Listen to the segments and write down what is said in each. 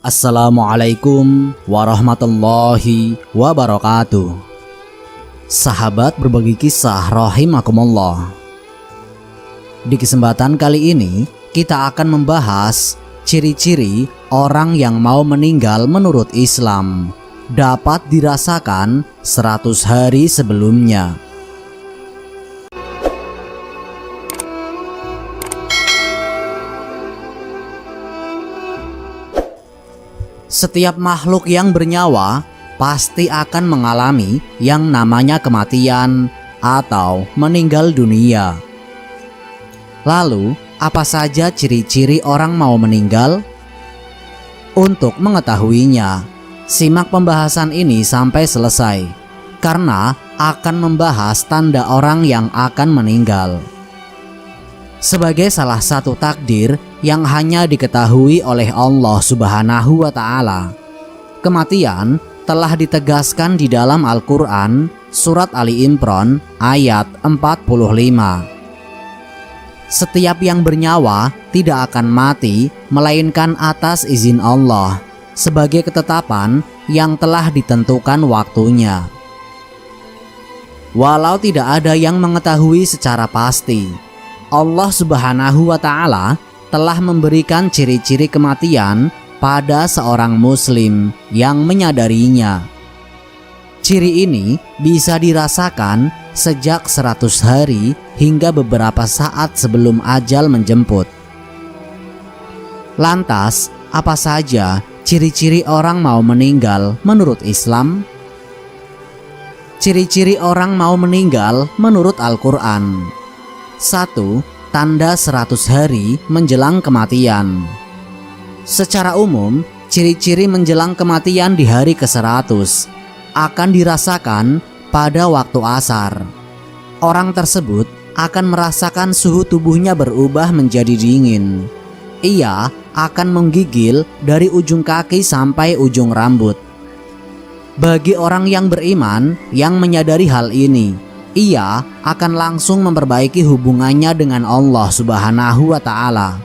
Assalamualaikum warahmatullahi wabarakatuh. Sahabat berbagi kisah rahimakumullah. Di kesempatan kali ini kita akan membahas ciri-ciri orang yang mau meninggal menurut Islam dapat dirasakan 100 hari sebelumnya. Setiap makhluk yang bernyawa pasti akan mengalami yang namanya kematian atau meninggal dunia. Lalu, apa saja ciri-ciri orang mau meninggal? Untuk mengetahuinya, simak pembahasan ini sampai selesai, karena akan membahas tanda orang yang akan meninggal. Sebagai salah satu takdir yang hanya diketahui oleh Allah Subhanahu wa Ta'ala, kematian telah ditegaskan di dalam Al-Quran Surat Ali Imran ayat 45. Setiap yang bernyawa tidak akan mati melainkan atas izin Allah, sebagai ketetapan yang telah ditentukan waktunya. Walau tidak ada yang mengetahui secara pasti, Allah Subhanahu wa Ta'ala telah memberikan ciri-ciri kematian pada seorang muslim yang menyadarinya. Ciri ini bisa dirasakan sejak 100 hari hingga beberapa saat sebelum ajal menjemput. Lantas, apa saja ciri-ciri orang mau meninggal menurut Islam? Ciri-ciri orang mau meninggal menurut Al-Quran. 1. Tanda 100 hari menjelang kematian. Secara umum, ciri-ciri menjelang kematian di hari ke-100 akan dirasakan pada waktu asar. Orang tersebut akan merasakan suhu tubuhnya berubah menjadi dingin. Ia akan menggigil dari ujung kaki sampai ujung rambut. Bagi orang yang beriman yang menyadari hal ini, ia akan langsung memperbaiki hubungannya dengan Allah Subhanahu wa Ta'ala.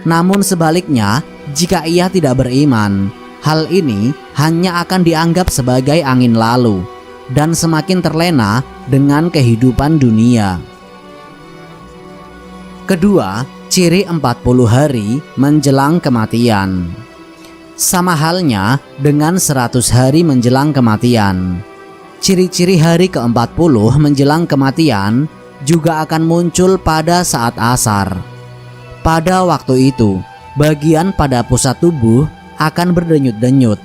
Namun sebaliknya, jika ia tidak beriman, hal ini hanya akan dianggap sebagai angin lalu dan semakin terlena dengan kehidupan dunia. Kedua, ciri 40 hari menjelang kematian. Sama halnya dengan 100 hari menjelang kematian. Ciri-ciri hari ke-40 menjelang kematian juga akan muncul pada saat asar. Pada waktu itu, bagian pada pusat tubuh akan berdenyut-denyut.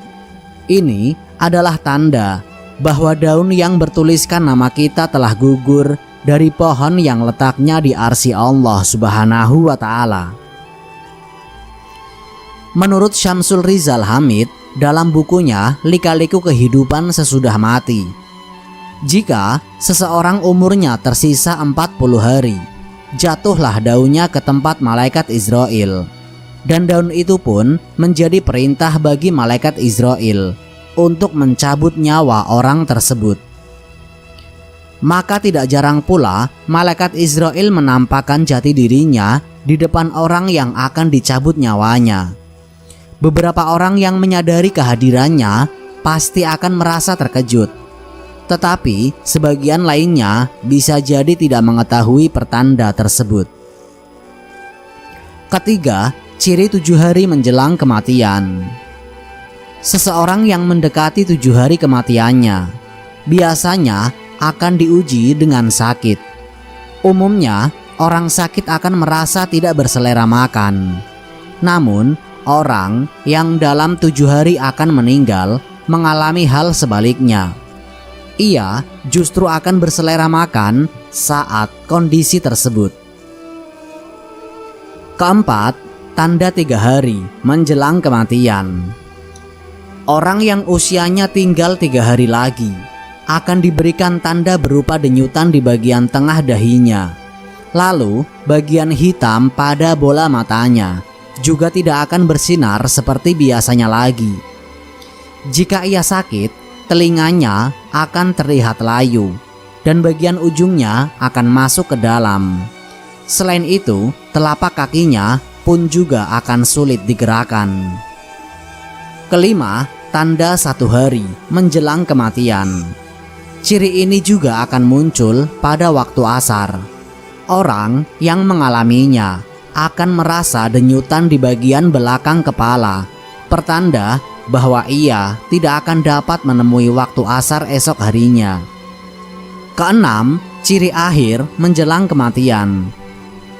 Ini adalah tanda bahwa daun yang bertuliskan nama kita telah gugur dari pohon yang letaknya di arsy Allah Subhanahu wa Ta'ala. Menurut Syamsul Rizal Hamid dalam bukunya Lika-Liku Kehidupan Sesudah Mati, jika seseorang umurnya tersisa 40 hari, jatuhlah daunnya ke tempat malaikat Israel, dan daun itu pun menjadi perintah bagi malaikat Israel untuk mencabut nyawa orang tersebut. Maka tidak jarang pula malaikat Israel menampakkan jati dirinya di depan orang yang akan dicabut nyawanya. Beberapa orang yang menyadari kehadirannya pasti akan merasa terkejut, tetapi sebagian lainnya bisa jadi tidak mengetahui pertanda tersebut. Ketiga, ciri 7 hari menjelang kematian. Seseorang yang mendekati 7 hari kematiannya biasanya akan diuji dengan sakit. Umumnya, orang sakit akan merasa tidak berselera makan. Namun, orang yang dalam 7 hari akan meninggal mengalami hal sebaliknya. Ia justru akan berselera makan saat kondisi tersebut. Keempat, tanda 3 hari menjelang kematian. Orang yang usianya tinggal 3 hari lagi akan diberikan tanda berupa denyutan di bagian tengah dahinya. Lalu, bagian hitam pada bola matanya juga tidak akan bersinar seperti biasanya lagi. Jika ia sakit, telinganya akan terlihat layu dan bagian ujungnya akan masuk ke dalam. Selain itu, telapak kakinya pun juga akan sulit digerakkan. Kelima, tanda 1 hari menjelang kematian. Ciri ini juga akan muncul pada waktu asar. Orang yang mengalaminya akan merasa denyutan di bagian belakang kepala, pertanda bahwa ia tidak akan dapat menemui waktu asar esok harinya. Keenam, ciri akhir menjelang kematian.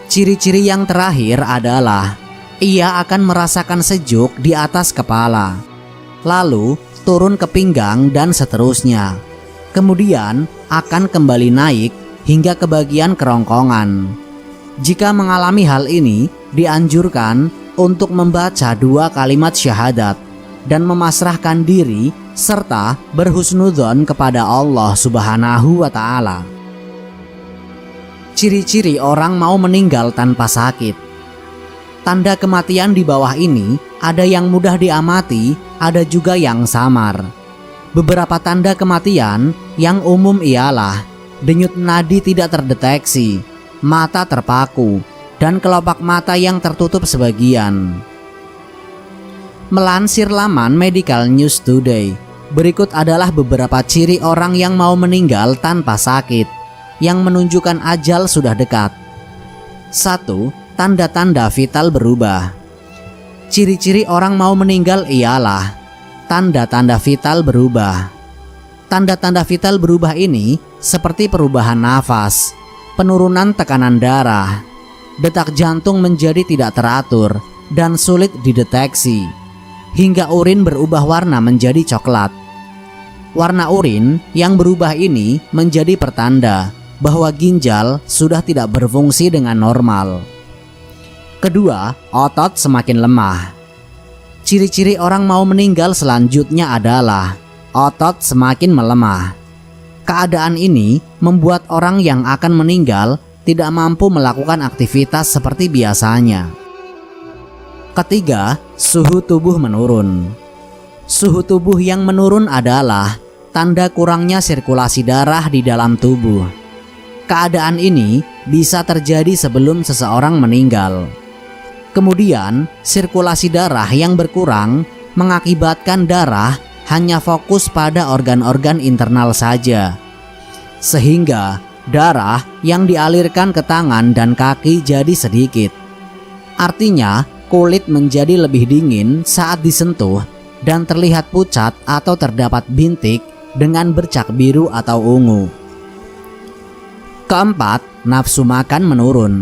Ciri-ciri yang terakhir adalah ia akan merasakan sejuk di atas kepala, lalu turun ke pinggang dan seterusnya. Kemudian akan kembali naik hingga ke bagian kerongkongan. Jika mengalami hal ini, dianjurkan untuk membaca 2 kalimat syahadat dan memasrahkan diri serta berhusnudzon kepada Allah Subhanahu wa Ta'ala. Ciri-ciri orang mau meninggal tanpa sakit. Tanda kematian di bawah ini ada yang mudah diamati, ada juga yang samar. Beberapa tanda kematian yang umum ialah denyut nadi tidak terdeteksi, mata terpaku, dan kelopak mata yang tertutup sebagian. Melansir laman Medical News Today, berikut adalah beberapa ciri orang yang mau meninggal tanpa sakit, yang menunjukkan ajal sudah dekat. 1. Tanda-tanda vital berubah. Ciri-ciri orang mau meninggal ialah tanda-tanda vital berubah. Tanda-tanda vital berubah ini seperti perubahan nafas, penurunan tekanan darah, detak jantung menjadi tidak teratur dan sulit dideteksi, hingga urin berubah warna menjadi coklat. Warna urin yang berubah ini menjadi pertanda bahwa ginjal sudah tidak berfungsi dengan normal. Kedua, otot semakin lemah. Ciri-ciri orang mau meninggal selanjutnya adalah otot semakin melemah. Keadaan ini membuat orang yang akan meninggal tidak mampu melakukan aktivitas seperti biasanya. Ketiga, suhu tubuh menurun. Suhu tubuh yang menurun adalah tanda kurangnya sirkulasi darah di dalam tubuh. Keadaan ini bisa terjadi sebelum seseorang meninggal. Kemudian, sirkulasi darah yang berkurang mengakibatkan darah hanya fokus pada organ-organ internal saja, sehingga darah yang dialirkan ke tangan dan kaki jadi sedikit. Artinya, kulit menjadi lebih dingin saat disentuh dan terlihat pucat atau terdapat bintik dengan bercak biru atau ungu. Keempat, nafsu makan menurun.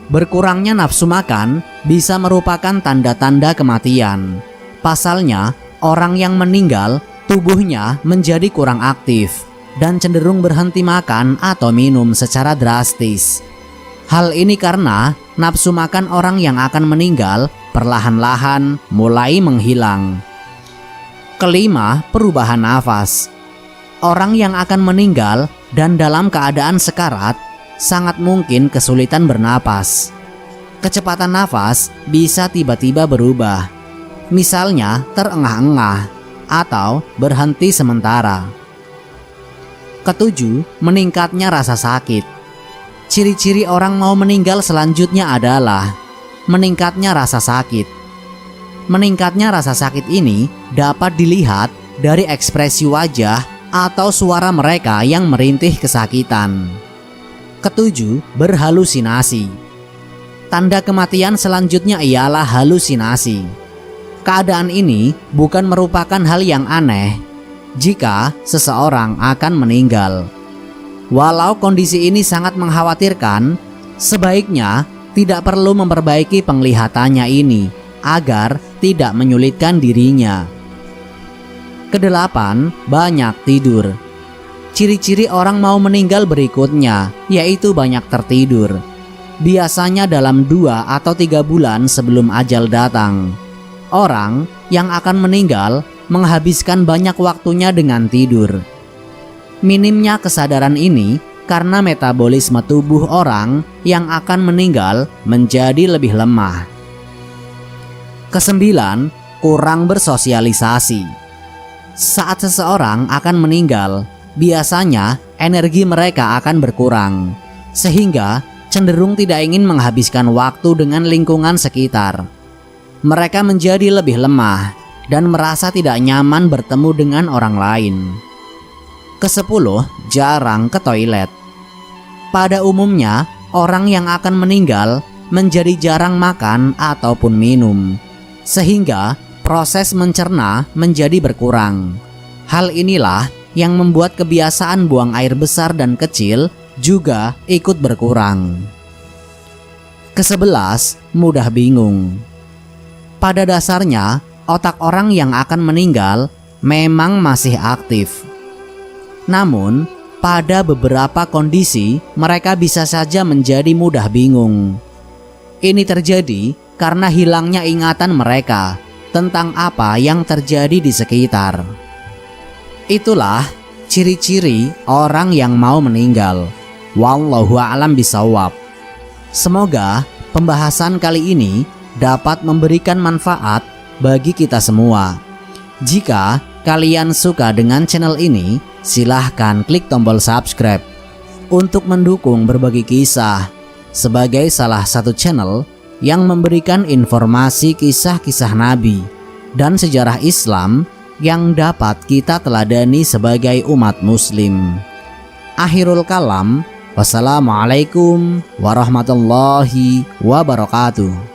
Berkurangnya nafsu makan bisa merupakan tanda-tanda kematian. Pasalnya, orang yang meninggal tubuhnya menjadi kurang aktif dan cenderung berhenti makan atau minum secara drastis. Hal ini karena nafsu makan orang yang akan meninggal perlahan-lahan mulai menghilang. Kelima, perubahan nafas. Orang yang akan meninggal dan dalam keadaan sekarat sangat mungkin kesulitan bernapas. Kecepatan nafas bisa tiba-tiba berubah, misalnya terengah-engah atau berhenti sementara. Ketujuh, meningkatnya rasa sakit. Ciri-ciri orang mau meninggal selanjutnya adalah meningkatnya rasa sakit. Meningkatnya rasa sakit ini dapat dilihat dari ekspresi wajah atau suara mereka yang merintih kesakitan. Ketujuh, berhalusinasi. Tanda kematian selanjutnya ialah halusinasi. Keadaan ini bukan merupakan hal yang aneh jika seseorang akan meninggal. Walau kondisi ini sangat mengkhawatirkan, sebaiknya tidak perlu memperbaiki penglihatannya ini agar tidak menyulitkan dirinya. Kedelapan, banyak tidur. Ciri-ciri orang mau meninggal berikutnya yaitu banyak tertidur. Biasanya dalam 2 atau 3 bulan sebelum ajal datang. Orang yang akan meninggal menghabiskan banyak waktunya dengan tidur. Minimnya kesadaran ini karena metabolisme tubuh orang yang akan meninggal menjadi lebih lemah. Kesembilan, kurang bersosialisasi. Saat seseorang akan meninggal, biasanya energi mereka akan berkurang, sehingga cenderung tidak ingin menghabiskan waktu dengan lingkungan sekitar. Mereka menjadi lebih lemah, dan merasa tidak nyaman bertemu dengan orang lain. Kesepuluh, jarang ke toilet. Pada umumnya, orang yang akan meninggal menjadi jarang makan ataupun minum, sehingga proses mencerna menjadi berkurang. Hal inilah yang membuat kebiasaan buang air besar dan kecil juga ikut berkurang. Kesebelas, mudah bingung. Pada dasarnya, otak orang yang akan meninggal memang masih aktif. Namun, pada beberapa kondisi mereka bisa saja menjadi mudah bingung. Ini terjadi karena hilangnya ingatan mereka tentang apa yang terjadi di sekitar. Itulah ciri-ciri orang yang mau meninggal. Wallahu a'lam bishawab. Semoga pembahasan kali ini dapat memberikan manfaat bagi kita semua. Jika kalian suka dengan channel ini, silahkan klik tombol subscribe untuk mendukung berbagi kisah sebagai salah satu channel yang memberikan informasi kisah-kisah Nabi dan sejarah Islam yang dapat kita teladani sebagai umat muslim. Akhirul kalam, wassalamualaikum warahmatullahi wabarakatuh.